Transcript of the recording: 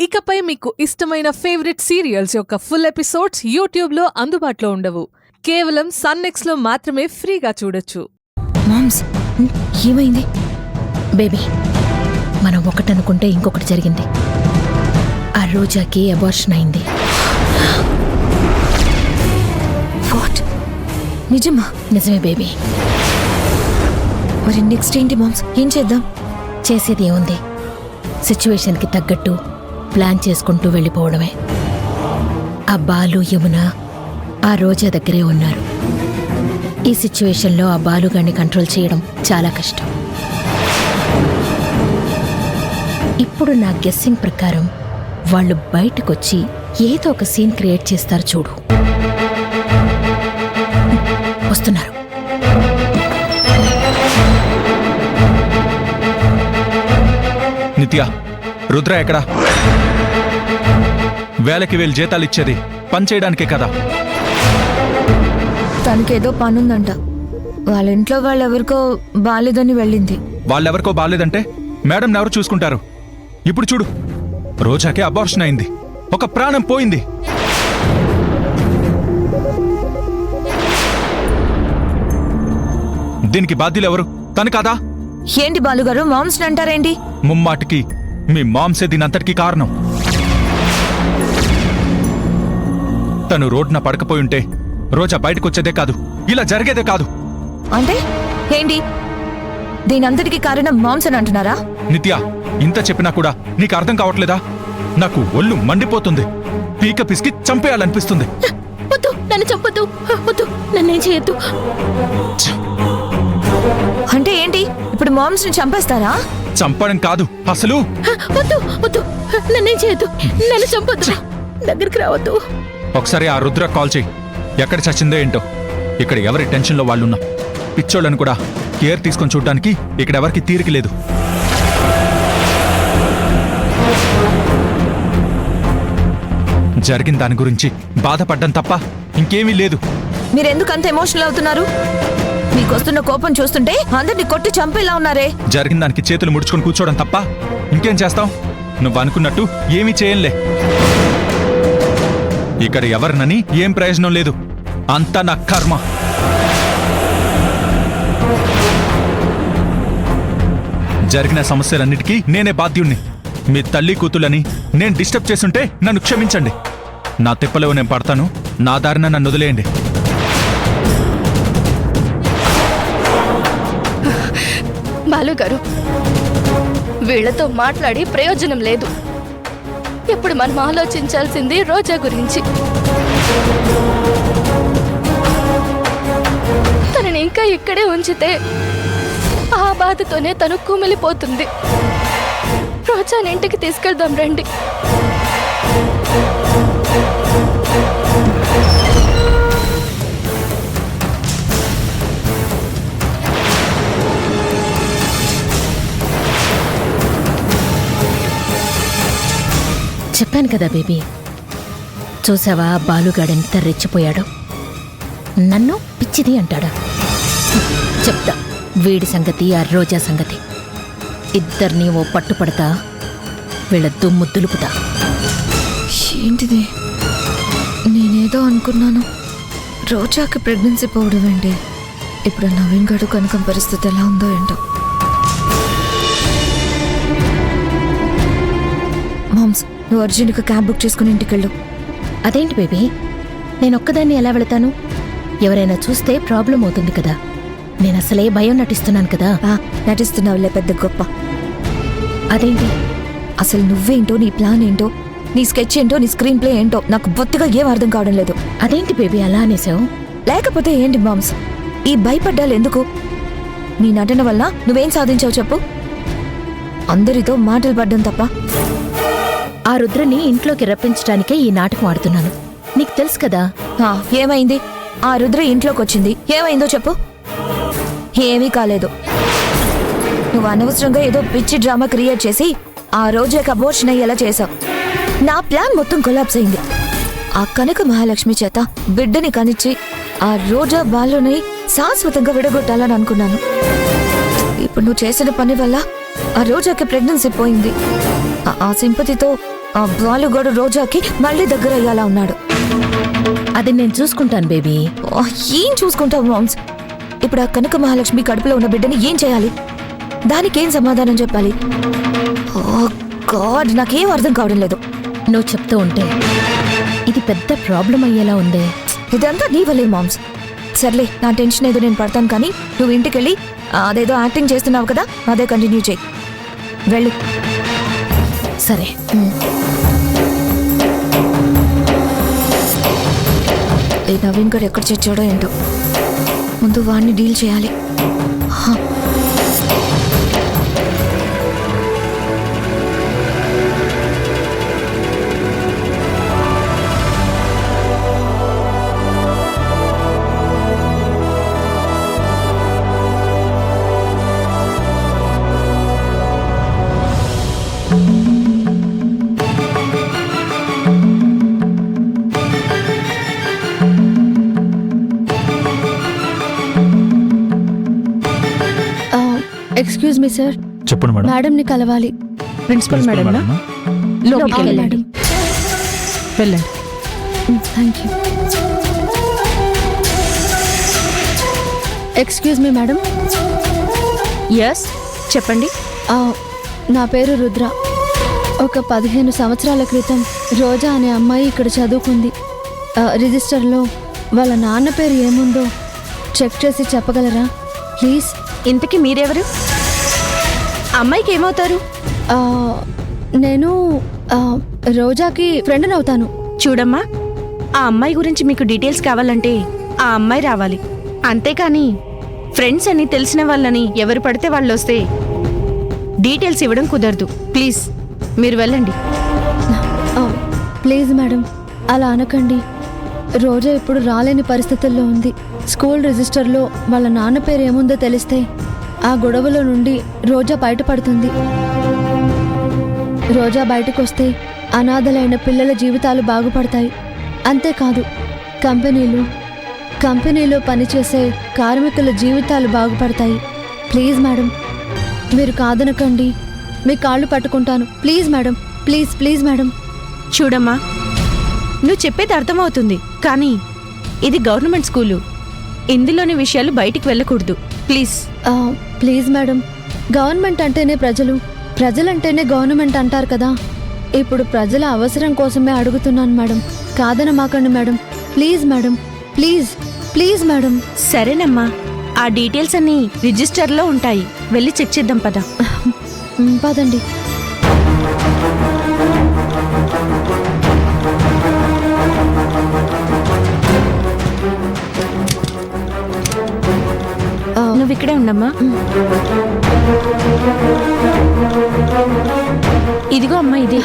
ఇకపై మీకు ఇష్టమైన ఫేవరెట్ సీరియల్స్ యొక్క ఫుల్ ఎపిసోడ్స్ యూట్యూబ్లో అందుబాటులో ఉండవు. కేవలం సన్నెక్స్లో మాత్రమే ఫ్రీగా చూడొచ్చు. మామ్స్, ఏమైంది? బేబీ, మనం ఒకటనుకుంటే ఇంకొకటి జరిగింది. ఆ రోజాకి అబార్షన్ అయింది. వాట్? నిజమా? నిజమే బేబీ. మరి నెక్స్ట్ ఏంటి మామ్స్? ఏం చేద్దాం? చేసేది ఏముంది? సిచ్యువేషన్కి తగ్గట్టు ప్లాన్ చేసుకుంటూ వెళ్ళిపోవడమే. ఆ బాలు, యమున ఆ రోజా దగ్గరే ఉన్నారు. ఈ సిచ్యువేషన్లో ఆ బాలుగాన్ని కంట్రోల్ చేయడం చాలా కష్టం. ఇప్పుడు నా గెస్సింగ్ ప్రకారం వాళ్ళు బయటకొచ్చి ఏదో ఒక సీన్ క్రియేట్ చేస్తారు. చూడు, వస్తున్నారు. నిత్య, రుద్ర ఎక్కడా? వేలకి వేలు జీతాలు ఇచ్చేది పని చేయడానికే కదా. తనకేదో పనుందంట. వాళ్ళ ఇంట్లో వాళ్ళెవరికో బాలేదని వెళ్ళింది. వాళ్ళెవరికో బాలేదంటే మేడం ఎవరు చూసుకుంటారు? ఇప్పుడు చూడు, రోజాకే అబార్షన్ అయింది, ఒక ప్రాణం పోయింది. దీనికి బాధ్యులు ఎవరు? తను కాదా? ఏంటి బాలుగారు మామ్స్ అంటారేంటి? ముమ్మాటికి మీ మాంసే దీనంతటికీ కారణం. తను రోడ్న పడకపోయుంటే రోజా బయటకొచ్చేదే కాదు, ఇలా జరిగేదే కాదు. అంటే ఏంటి? దీనంతటికి కారణం మామ్స్ అని అంటున్నారా? నిత్య, ఇంత చెప్పినా కూడా నీకు అర్థం కావట్లేదా? నాకు ఒళ్ళు మండిపోతుంది, పీక పిసికి చంపేయాలనిపిస్తుంది. వద్దు, నన్ను చంపొద్దు. వద్దు, నన్నేం చేయొద్దు. అంటే ఏంటి? ఇప్పుడు మామ్స్ ని చంపేస్తారా? చంపడం కాదు అసలు. వద్దు వద్దు, నన్నేం చేయొద్దు. నన్ను చంపొద్దు, దగ్గరికి రావద్దు. ఒకసారి ఆ రుద్ర కాల్ చెయ్యి. ఎక్కడ చచ్చిందో ఏంటో. ఇక్కడ ఎవరి టెన్షన్లో వాళ్ళున్నా. పిచ్చోళ్ళని కూడా కేర్ తీసుకొని చూడడానికి ఇక్కడ ఎవరికి తీరిక లేదు. జరిగిన దాని గురించి బాధపడ్డం తప్ప ఇంకేమీ లేదు. మీరెందుకు అంత ఎమోషనల్ అవుతున్నారు? మీకొస్తున్న కోపం చూస్తుంటే అందరిని కొట్టి చంపేలా ఉన్నారే. జరిగిన దానికి చేతులు ముడుచుకొని కూర్చోవడం తప్ప ఇంకేం చేస్తాం? నువ్వు అనుకున్నట్టు ఏమీ చేయంలే. ఇక్కడ ఎవరినని ఏం ప్రయోజనం లేదు, అంతా నా కర్మ. జరిగిన సమస్యలన్నిటికీ నేనే బాధ్యుణ్ణి. మీ తల్లి కూతులని నేను డిస్టర్బ్ చేస్తుంటే నన్ను క్షమించండి. నా తిప్పలో నేను పడతాను, నా దారిన నన్ను వదిలేయండి. బాలుగారు, వీళ్లతో మాట్లాడి ప్రయోజనం లేదు. ఇప్పుడు మనం ఆలోచించాల్సింది రోజా గురించి. తనని ఇంకా ఇక్కడే ఉంచితే ఆ బాధతోనే తను కుమిలిపోతుంది. రోజాని ఇంటికి తీసుకెళ్దాం రండి. చెప్పాను కదా బేబీ, చూసావా బాలుగాడెంత రెచ్చిపోయాడో. నన్ను పిచ్చిది అంటాడా? చెప్తా వీడి సంగతి, ఆ రోజా సంగతి. ఇద్దరిని ఓ పట్టుపడతా, వీళ్ళ దుమ్ము దులుపుతా. ఏంటిది? నేనేదో అనుకున్నాను. రోజాకి ప్రెగ్నెన్సీ పోవడం ఏంటి? ఇప్పుడు నవీన్ గడు కనుక పరిస్థితి ఎలా ఉందో ఏంటో. మామ్స్, నువ్వు అర్జెంట్గా క్యాబ్ బుక్ చేసుకుని ఇంటికెళ్ళు. అదేంటి బేబీ, నేనొక్కదాన్ని ఎలా వెళతాను? ఎవరైనా చూస్తే ప్రాబ్లం అవుతుంది కదా. నేను అసలే భయం నటిస్తున్నాను కదా. నటిస్తున్నావులే పెద్ద గొప్ప. అదేంటి? అసలు నువ్వేంటో, నీ ప్లాన్ ఏంటో, నీ స్కెచ్ ఏంటో, నీ స్క్రీన్ ప్లే ఏంటో నాకు బొత్తిగా ఏం అర్థం కావడం లేదు. అదేంటి బేబీ అలా అనేసావు? లేకపోతే ఏంటి మామ్స్, ఈ భయపడ్డాలు ఎందుకు? నీ నటన వల్ల నువ్వేం సాధించావు చెప్పు? అందరితో మాటలు పడ్డం తప్ప. ఆ రుద్రని ఇంట్లోకి రప్పించడానికే ఈ నాటకం ఆడుతున్నాను. నీకు తెలుసు కదా. ఏమైంది? ఆ రుద్ర ఇంట్లోకి వచ్చింది, ఏమైందో చెప్పు. ఏమీ కాలేదు. నువ్వు అనవసరంగా ఏదో పిచ్చి డ్రామా క్రియేట్ చేసి ఆ రోజాకి అబోర్షన్ అయ్యేలా చేశావు. నా ప్లాన్ మొత్తం కొలాప్స్ అయింది. ఆ కనక మహాలక్ష్మి చేత బిడ్డని కనిచ్చి ఆ రోజా బాలుని శాశ్వతంగా విడగొట్టాలని అనుకున్నాను. ఇప్పుడు నువ్వు చేసిన పని వల్ల ఆ రోజాకి ప్రెగ్నెన్సీ పోయింది. ఆ సింపతితో ఆ బాలుగాడు రోజాకి మళ్ళీ దగ్గర అయ్యేలా ఉన్నాడు. అది నేను చూసుకుంటాను బేబీ. ఏం చూసుకుంటావు మామ్స్? ఇప్పుడు ఆ కనక మహాలక్ష్మి కడుపులో ఉన్న బిడ్డని ఏం చేయాలి? దానికేం సమాధానం చెప్పాలి? ఓ గాడ్, నాకేం అర్థం కావడం లేదు. నువ్వు చెప్తూ ఉంటే ఇది పెద్ద ప్రాబ్లం అయ్యేలా ఉందే. ఇదంతా నీ వల్లే మామ్స్. సర్లే, నా టెన్షన్ ఏదో నేను పడతాను, కానీ నువ్వు ఇంటికెళ్ళి అదేదో యాక్టింగ్ చేస్తున్నావు కదా, అదే కంటిన్యూ చేయి. వెళ్ళు. సరే. ఈ నవీన్ గారు ఎక్కడ చచ్చాడో ఏంటో, ముందు వాడిని డీల్ చేయాలి. ఎక్స్క్యూజ్ మీ సార్, చెప్పండి మేడం. మేడంని కలవాలి. ప్రిన్సిపల్ మేడం మేడమా? లోపలికి అవును వెళ్ళండి. మేడం. వెళ్ళండి. Thank you. Excuse me madam. Yes, చెప్పండి. నా పేరు రుద్ర. ఒక 15 సంవత్సరాల క్రితం రోజా అనే అమ్మాయి ఇక్కడ చదువుకుంది. రిజిస్టర్లో వాళ్ళ నాన్న పేరు ఏముందో చెక్ చేసి చెప్పగలరా ప్లీజ్? ఇంతకీ మీరెవరు? అమ్మాయికి ఏమవుతారు? నేను రోజాకి ఫ్రెండ్ అవుతాను. చూడమ్మా, ఆ అమ్మాయి గురించి మీకు డీటెయిల్స్ కావాలంటే ఆ అమ్మాయి రావాలి. అంతేకాని ఫ్రెండ్స్ అని తెలిసిన వాళ్ళని ఎవరు పడితే వాళ్ళు వస్తే డీటెయిల్స్ ఇవ్వడం కుదరదు. ప్లీజ్ మీరు వెళ్ళండి. ప్లీజ్ మేడం, అలా అనకండి. రోజా ఇప్పుడు రాలేని పరిస్థితుల్లో ఉంది. స్కూల్ రిజిస్టర్లో వాళ్ళ నాన్న పేరు ఏముందో తెలిస్తే ఆ గొడవలో నుండి రోజా బయటపడుతుంది. రోజా బయటకు వస్తే అనాథలైన పిల్లల జీవితాలు బాగుపడతాయి. అంతేకాదు, కంపెనీలో పనిచేసే కార్మికుల జీవితాలు బాగుపడతాయి. ప్లీజ్ మేడం, మీరు కాదనకండి. మీ కాళ్ళు పట్టుకుంటాను. Please madam, please please madam. చూడమ్మా, నువ్వు చెప్పేది అర్థమవుతుంది, కానీ ఇది గవర్నమెంట్ స్కూలు. ఇందులోని విషయాలు బయటికి వెళ్ళకూడదు. ప్లీజ్ ప్లీజ్ మేడం, గవర్నమెంట్ అంటేనే ప్రజలు, ప్రజలంటేనే గవర్నమెంట్ అంటారు కదా. ఇప్పుడు ప్రజల అవసరం కోసమే అడుగుతున్నాను మేడం, కాదనమాకండి madam. Please madam, please please madam. సరేనమ్మా, ఆ డీటెయిల్స్ అన్నీ రిజిస్టర్లో ఉంటాయి. వెళ్ళి చెక్ చేద్దాం పద. పదండి. నువ్వు ఇక్కడే ఉండమ్మా. ఇదిగో అమ్మా, ఇది.